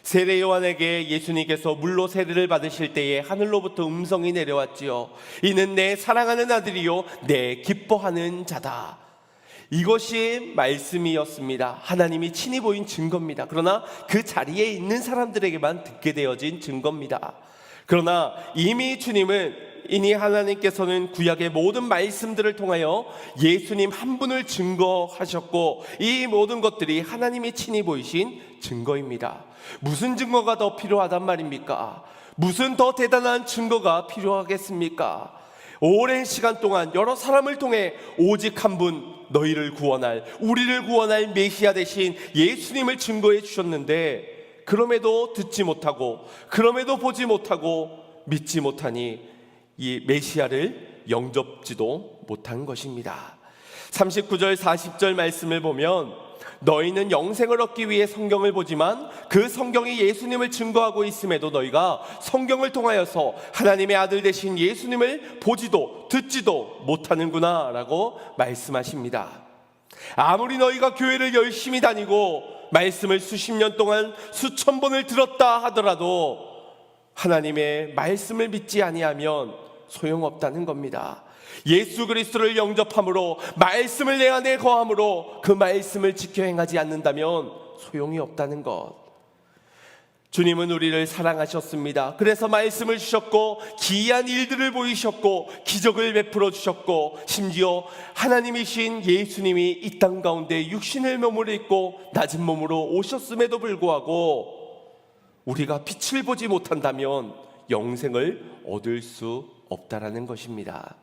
세례 요한에게 예수님께서 물로 세례를 받으실 때에 하늘로부터 음성이 내려왔지요. 이는 내 사랑하는 아들이요 내 기뻐하는 자다. 이것이 말씀이었습니다. 하나님이 친히 보인 증거입니다. 그러나 그 자리에 있는 사람들에게만 듣게 되어진 증거입니다. 그러나 이미 주님은, 이니 하나님께서는 구약의 모든 말씀들을 통하여 예수님 한 분을 증거하셨고 이 모든 것들이 하나님이 친히 보이신 증거입니다. 무슨 증거가 더 필요하단 말입니까? 무슨 더 대단한 증거가 필요하겠습니까? 오랜 시간 동안 여러 사람을 통해 오직 한 분, 너희를 구원할, 우리를 구원할 메시아 대신 예수님을 증거해 주셨는데 그럼에도 듣지 못하고 그럼에도 보지 못하고 믿지 못하니 이 메시아를 영접지도 못한 것입니다. 39절 40절 말씀을 보면 너희는 영생을 얻기 위해 성경을 보지만 그 성경이 예수님을 증거하고 있음에도 너희가 성경을 통하여서 하나님의 아들 되신 예수님을 보지도 듣지도 못하는구나 라고 말씀하십니다. 아무리 너희가 교회를 열심히 다니고 말씀을 수십 년 동안 수천 번을 들었다 하더라도 하나님의 말씀을 믿지 아니하면 소용없다는 겁니다. 예수 그리스도를 영접함으로 말씀을 내 안에 거함으로 그 말씀을 지켜 행하지 않는다면 소용이 없다는 것. 주님은 우리를 사랑하셨습니다. 그래서 말씀을 주셨고 기이한 일들을 보이셨고 기적을 베풀어 주셨고 심지어 하나님이신 예수님이 이 땅 가운데 육신의 몸을 입고 낮은 몸으로 오셨음에도 불구하고 우리가 빛을 보지 못한다면 영생을 얻을 수 없다라는 것입니다.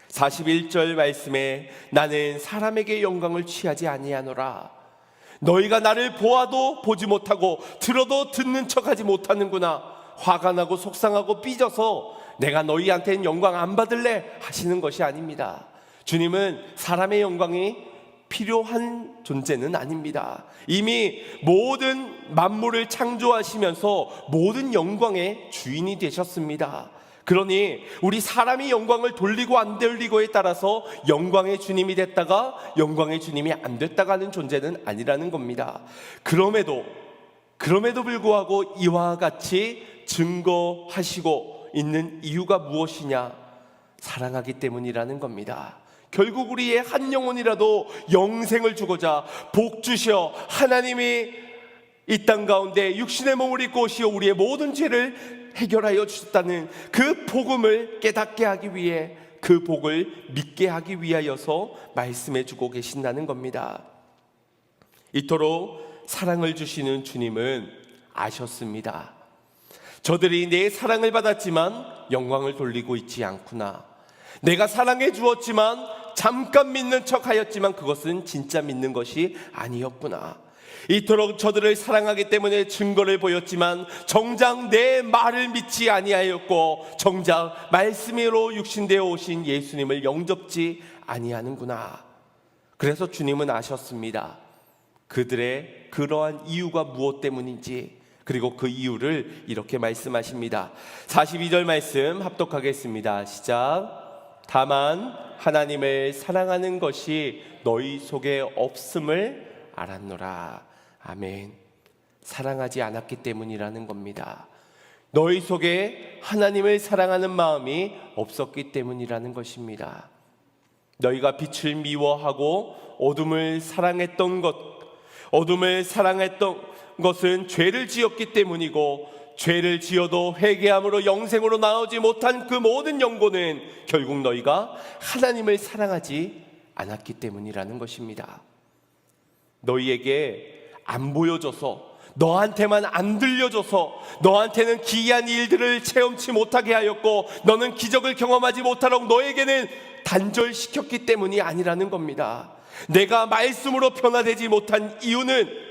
41절 말씀에 나는 사람에게 영광을 취하지 아니하노라. 너희가 나를 보아도 보지 못하고 들어도 듣는 척하지 못하는구나. 화가 나고 속상하고 삐져서 내가 너희한테는 영광 안 받을래 하시는 것이 아닙니다. 주님은 사람의 영광이 필요한 존재는 아닙니다. 이미 모든 만물을 창조하시면서 모든 영광의 주인이 되셨습니다. 그러니 우리 사람이 영광을 돌리고 안 돌리고에 따라서 영광의 주님이 됐다가 영광의 주님이 안 됐다가 하는 존재는 아니라는 겁니다. 그럼에도 불구하고 이와 같이 증거하시고 있는 이유가 무엇이냐? 사랑하기 때문이라는 겁니다. 결국 우리의 한 영혼이라도 영생을 주고자 복 주셔 하나님이 이 땅 가운데 육신의 몸을 입고 오시어 우리의 모든 죄를 해결하여 주셨다는 그 복음을 깨닫게 하기 위해, 그 복을 믿게 하기 위하여서 말씀해 주고 계신다는 겁니다. 이토록 사랑을 주시는 주님은 아셨습니다. 저들이 내 사랑을 받았지만 영광을 돌리고 있지 않구나. 내가 사랑해 주었지만 잠깐 믿는 척 하였지만 그것은 진짜 믿는 것이 아니었구나. 이토록 저들을 사랑하기 때문에 증거를 보였지만 정작 내 말을 믿지 아니하였고 정작 말씀으로 육신되어 오신 예수님을 영접지 아니하는구나. 그래서 주님은 아셨습니다. 그들의 그러한 이유가 무엇 때문인지, 그리고 그 이유를 이렇게 말씀하십니다. 42절 말씀 합독하겠습니다. 시작. 다만 하나님을 사랑하는 것이 너희 속에 없음을 알았노라. 아멘. 사랑하지 않았기 때문이라는 겁니다. 너희 속에 하나님을 사랑하는 마음이 없었기 때문이라는 것입니다. 너희가 빛을 미워하고 어둠을 사랑했던 것은 죄를 지었기 때문이고, 죄를 지어도 회개함으로 영생으로 나오지 못한 그 모든 영혼은 결국 너희가 하나님을 사랑하지 않았기 때문이라는 것입니다. 너희에게 안 보여줘서, 너한테만 안 들려줘서, 너한테는 기이한 일들을 체험치 못하게 하였고 너는 기적을 경험하지 못하도록 너에게는 단절시켰기 때문이 아니라는 겁니다. 내가 말씀으로 변화되지 못한 이유는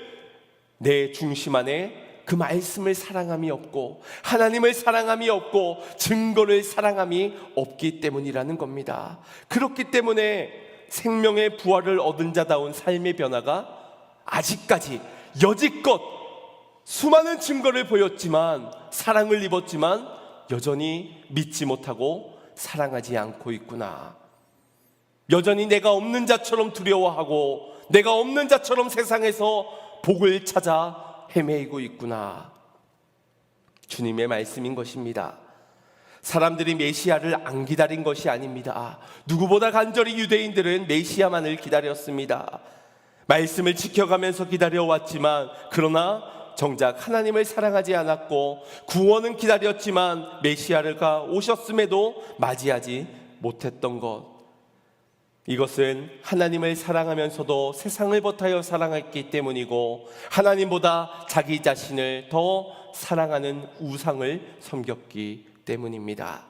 내 중심 안에 그 말씀을 사랑함이 없고 하나님을 사랑함이 없고 증거를 사랑함이 없기 때문이라는 겁니다. 그렇기 때문에 생명의 부활을 얻은 자다운 삶의 변화가 아직까지 여지껏 수많은 증거를 보였지만, 사랑을 입었지만 여전히 믿지 못하고 사랑하지 않고 있구나. 여전히 내가 없는 자처럼 두려워하고 내가 없는 자처럼 세상에서 복을 찾아 헤매이고 있구나. 주님의 말씀인 것입니다. 사람들이 메시아를 안 기다린 것이 아닙니다. 누구보다 간절히 유대인들은 메시아만을 기다렸습니다. 말씀을 지켜가면서 기다려왔지만, 그러나 정작 하나님을 사랑하지 않았고 구원은 기다렸지만 메시아가 오셨음에도 맞이하지 못했던 것, 이것은 하나님을 사랑하면서도 세상을 버타여 사랑했기 때문이고 하나님보다 자기 자신을 더 사랑하는 우상을 섬겼기 때문입니다.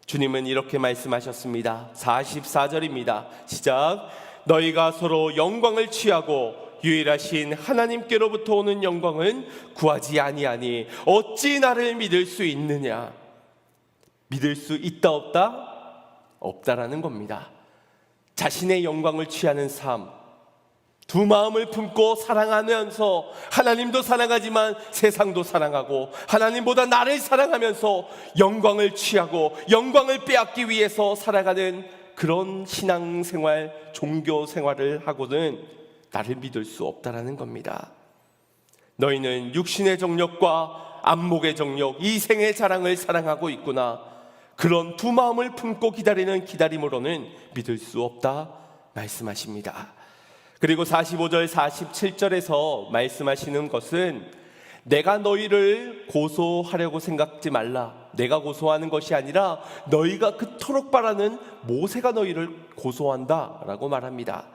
주님은 이렇게 말씀하셨습니다. 44절입니다. 시작. 너희가 서로 영광을 취하고 유일하신 하나님께로부터 오는 영광은 구하지 아니하니 어찌 나를 믿을 수 있느냐? 믿을 수 있다 없다? 없다라는 겁니다. 자신의 영광을 취하는 삶, 두 마음을 품고 사랑하면서 하나님도 사랑하지만 세상도 사랑하고 하나님보다 나를 사랑하면서 영광을 취하고 영광을 빼앗기 위해서 살아가는 그런 신앙생활, 종교생활을 하고는 나를 믿을 수 없다라는 겁니다. 너희는 육신의 정욕과 안목의 정욕, 이생의 자랑을 사랑하고 있구나. 그런 두 마음을 품고 기다리는 기다림으로는 믿을 수 없다 말씀하십니다. 그리고 45절 47절에서 말씀하시는 것은 내가 너희를 고소하려고 생각지 말라. 내가 고소하는 것이 아니라 너희가 그토록 바라는 모세가 너희를 고소한다 라고 말합니다.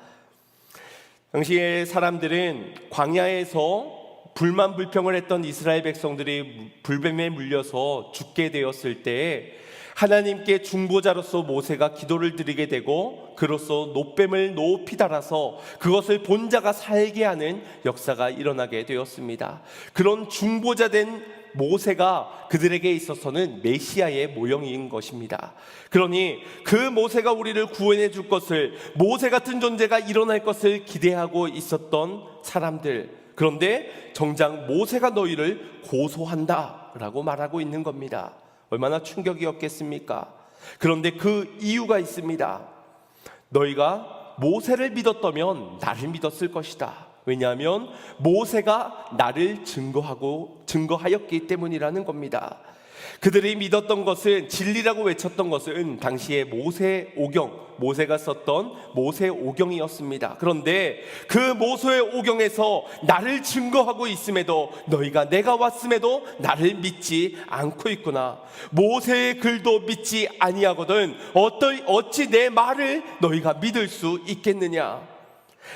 당시에 사람들은 광야에서 불만 불평을 했던 이스라엘 백성들이 불뱀에 물려서 죽게 되었을 때 하나님께 중보자로서 모세가 기도를 드리게 되고 그로써 노뱀을 높이 달아서 그것을 본 자가 살게 하는 역사가 일어나게 되었습니다. 그런 중보자된 모세가 그들에게 있어서는 메시아의 모형인 것입니다. 그러니 그 모세가 우리를 구원해 줄 것을, 모세 같은 존재가 일어날 것을 기대하고 있었던 사람들, 그런데 정작 모세가 너희를 고소한다 라고 말하고 있는 겁니다. 얼마나 충격이었겠습니까? 그런데 그 이유가 있습니다. 너희가 모세를 믿었다면 나를 믿었을 것이다. 왜냐하면 모세가 나를 증거하였기 때문이라는 겁니다. 그들이 믿었던 것은, 진리라고 외쳤던 것은 당시에 모세가 썼던 모세오경이었습니다. 그런데 그 모세오경에서 나를 증거하고 있음에도 너희가 내가 왔음에도 나를 믿지 않고 있구나. 모세의 글도 믿지 아니하거든 어찌 내 말을 너희가 믿을 수 있겠느냐.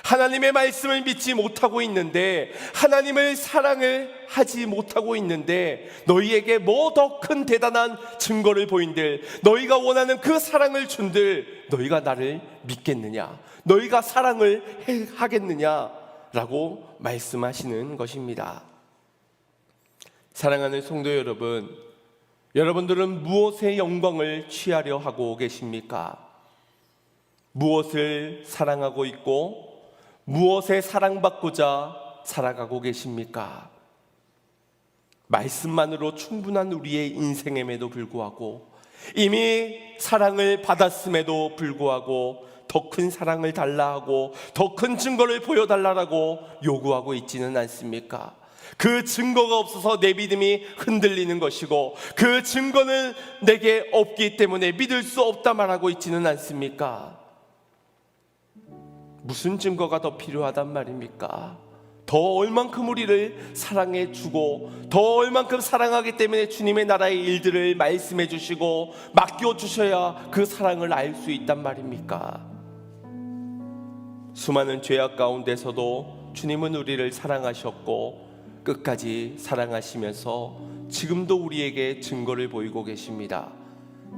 하나님의 말씀을 믿지 못하고 있는데, 하나님을 사랑을 하지 못하고 있는데 너희에게 뭐 더 큰 대단한 증거를 보인들, 너희가 원하는 그 사랑을 준들 너희가 나를 믿겠느냐, 너희가 사랑을 하겠느냐 라고 말씀하시는 것입니다. 사랑하는 성도 여러분, 여러분들은 무엇의 영광을 취하려 하고 계십니까? 무엇을 사랑하고 있고 무엇에 사랑받고자 살아가고 계십니까? 말씀만으로 충분한 우리의 인생임에도 불구하고, 이미 사랑을 받았음에도 불구하고 더 큰 사랑을 달라 하고 더 큰 증거를 보여달라고 요구하고 있지는 않습니까? 그 증거가 없어서 내 믿음이 흔들리는 것이고 그 증거는 내게 없기 때문에 믿을 수 없다 말하고 있지는 않습니까? 무슨 증거가 더 필요하단 말입니까? 더 얼만큼 우리를 사랑해 주고 더 얼만큼 사랑하기 때문에 주님의 나라의 일들을 말씀해 주시고 맡겨 주셔야 그 사랑을 알 수 있단 말입니까? 수많은 죄악 가운데서도 주님은 우리를 사랑하셨고 끝까지 사랑하시면서 지금도 우리에게 증거를 보이고 계십니다.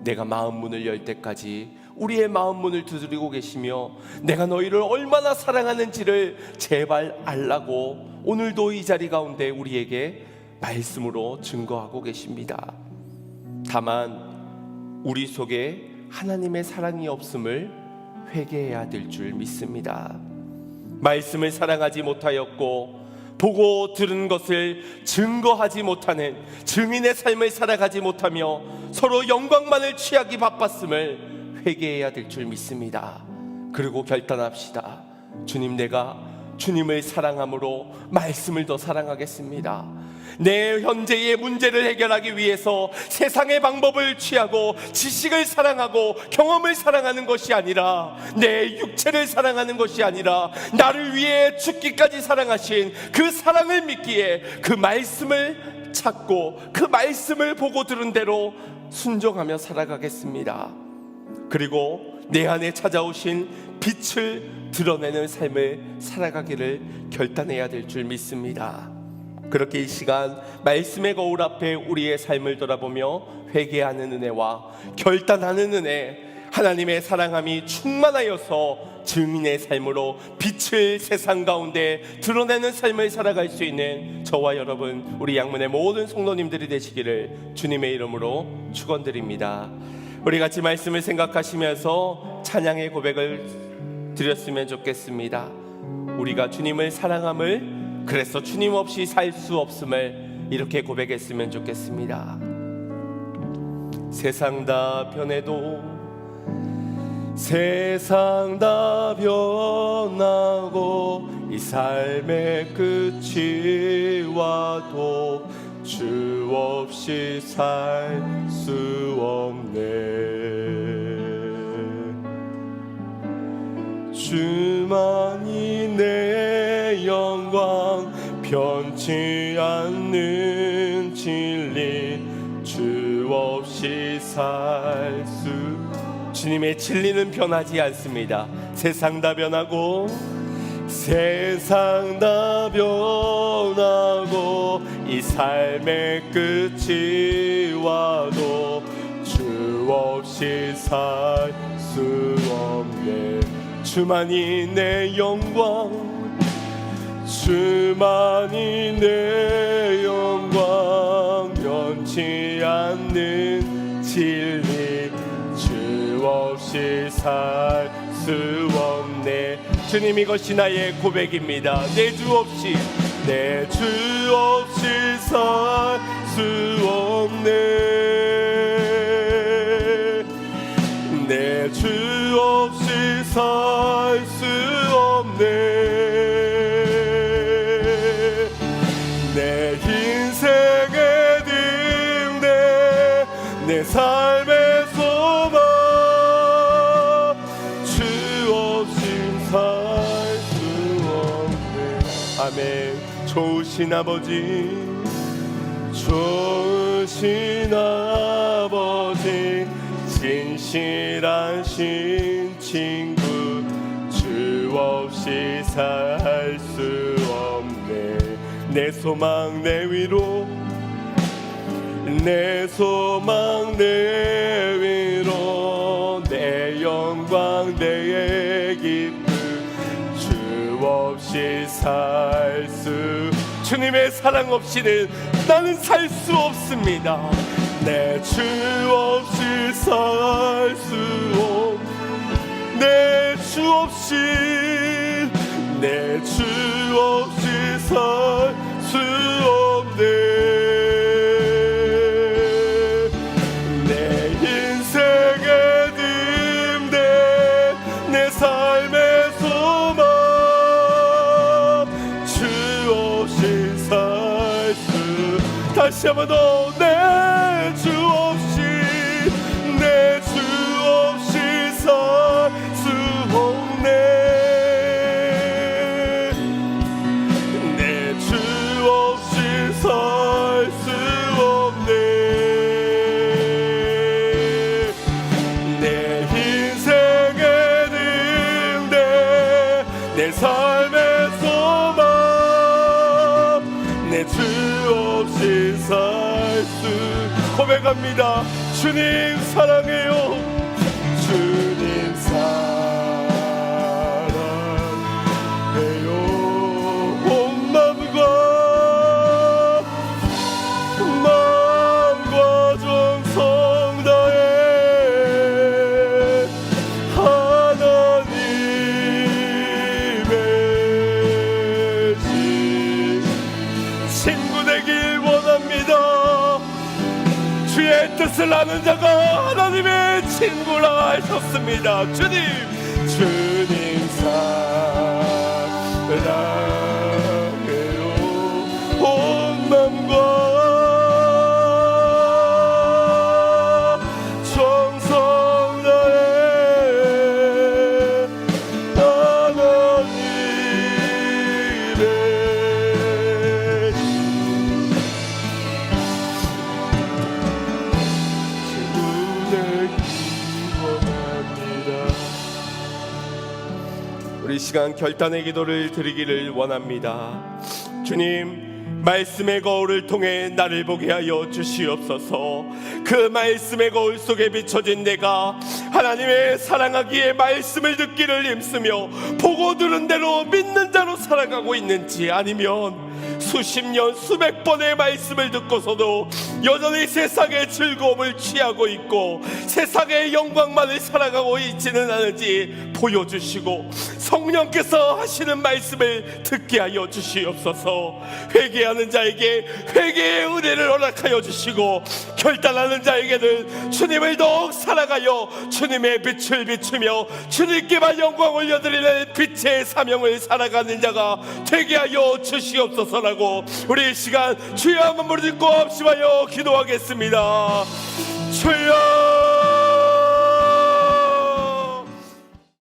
내가 마음 문을 열 때까지 우리의 마음 문을 두드리고 계시며 내가 너희를 얼마나 사랑하는지를 제발 알라고 오늘도 이 자리 가운데 우리에게 말씀으로 증거하고 계십니다. 다만 우리 속에 하나님의 사랑이 없음을 회개해야 될 줄 믿습니다. 말씀을 사랑하지 못하였고 보고 들은 것을 증거하지 못하는 증인의 삶을 살아가지 못하며 서로 영광만을 취하기 바빴음을 회개해야 될 줄 믿습니다. 그리고 결단합시다. 주님, 내가 주님을 사랑함으로 말씀을 더 사랑하겠습니다. 내 현재의 문제를 해결하기 위해서 세상의 방법을 취하고 지식을 사랑하고 경험을 사랑하는 것이 아니라, 내 육체를 사랑하는 것이 아니라 나를 위해 죽기까지 사랑하신 그 사랑을 믿기에 그 말씀을 찾고 그 말씀을 보고 들은 대로 순종하며 살아가겠습니다. 그리고 내 안에 찾아오신 빛을 드러내는 삶을 살아가기를 결단해야 될 줄 믿습니다. 그렇게 이 시간 말씀의 거울 앞에 우리의 삶을 돌아보며 회개하는 은혜와 결단하는 은혜, 하나님의 사랑함이 충만하여서 증인의 삶으로 빛을 세상 가운데 드러내는 삶을 살아갈 수 있는 저와 여러분, 우리 양문의 모든 성도님들이 되시기를 주님의 이름으로 축원드립니다. 우리 같이 말씀을 생각하시면서 찬양의 고백을 드렸으면 좋겠습니다. 우리가 주님을 사랑함을, 그래서 주님 없이 살 수 없음을 이렇게 고백했으면 좋겠습니다. 세상 다 변해도, 세상 다 변하고 이 삶의 끝이 와도 주 없이 살 수 없네. 주만이 내 영광, 변치 변치 않는 진리 주 없이 살 수. 주님의 진리는 변하지 않습니다. 세상 다 변하고 세상 다 변하고 이 삶의 끝이 와도 주 없이 살 수 없네. 주만이 내 영광, 주만이 내 영광, 변치 않는 진리 주 없이 살 수 없네. 주님, 이것이 나의 고백입니다. 내 주 없이, 내 주 없이 살 수 없네. 내 주 없이 살 수 없네. 내 인생의 등대, 내 삶의 소망, 주 없이 살 수 없네. 아멘. 좋으신 아버지, 좋으신 아버지, 진실하신 친구, 주 없이 살 수 없네. 내 소망 내 위로, 내 소망 내 위로, 내 영광 내 기쁨, 주 없이 살 수. 주님의 사랑 없이는 나는 살 수 없습니다. 내 주 없이 살 수 없, 내 주 없이, 내 주 없이 살 수 없네. 내 인생의 듬대, 내 삶의 소망, 주 없이 살 수. 다시 한번 더. 내 주 없이, 내 주 없이 살 수 없네. 내 주 없이 살 수 없네. 내 인생의 등대, 내 삶의 소망, 내 주 없이 살 수. 고백합니다. 주님 사랑해요. 주님 사랑해요. 온 마음과 정성 다해 하나님의 친구 되길 원합니다. 주의 뜻을 아는 자가 하나님의 친구라 하셨습니다. 주님, 주님 사랑해요. 온 마음과 정성 다해 하나님의 우리 시간 결단의 기도를 드리기를 원합니다. 주님, 말씀의 거울을 통해 나를 보게 하여 주시옵소서. 그 말씀의 거울 속에 비춰진 내가 하나님의 사랑하기에 말씀을 듣기를 힘쓰며 보고 들은 대로 믿는 자로 살아가고 있는지, 아니면 수십 년 수백 번의 말씀을 듣고서도 여전히 세상의 즐거움을 취하고 있고 세상의 영광만을 살아가고 있지는 않은지 보여주시고 성령께서 하시는 말씀을 듣게 하여 주시옵소서. 회개하는 자에게 회개의 은혜를 허락하여 주시고 결단하는 자에게는 주님을 더욱 살아가여 주님의 빛을 비추며 주님께만 영광 올려드리는 빛의 사명을 살아가는 자가 되게 하여 주시옵소서라고 우리 이 시간 주여 한번 부르짖고 합심하여 기도하겠습니다. 주여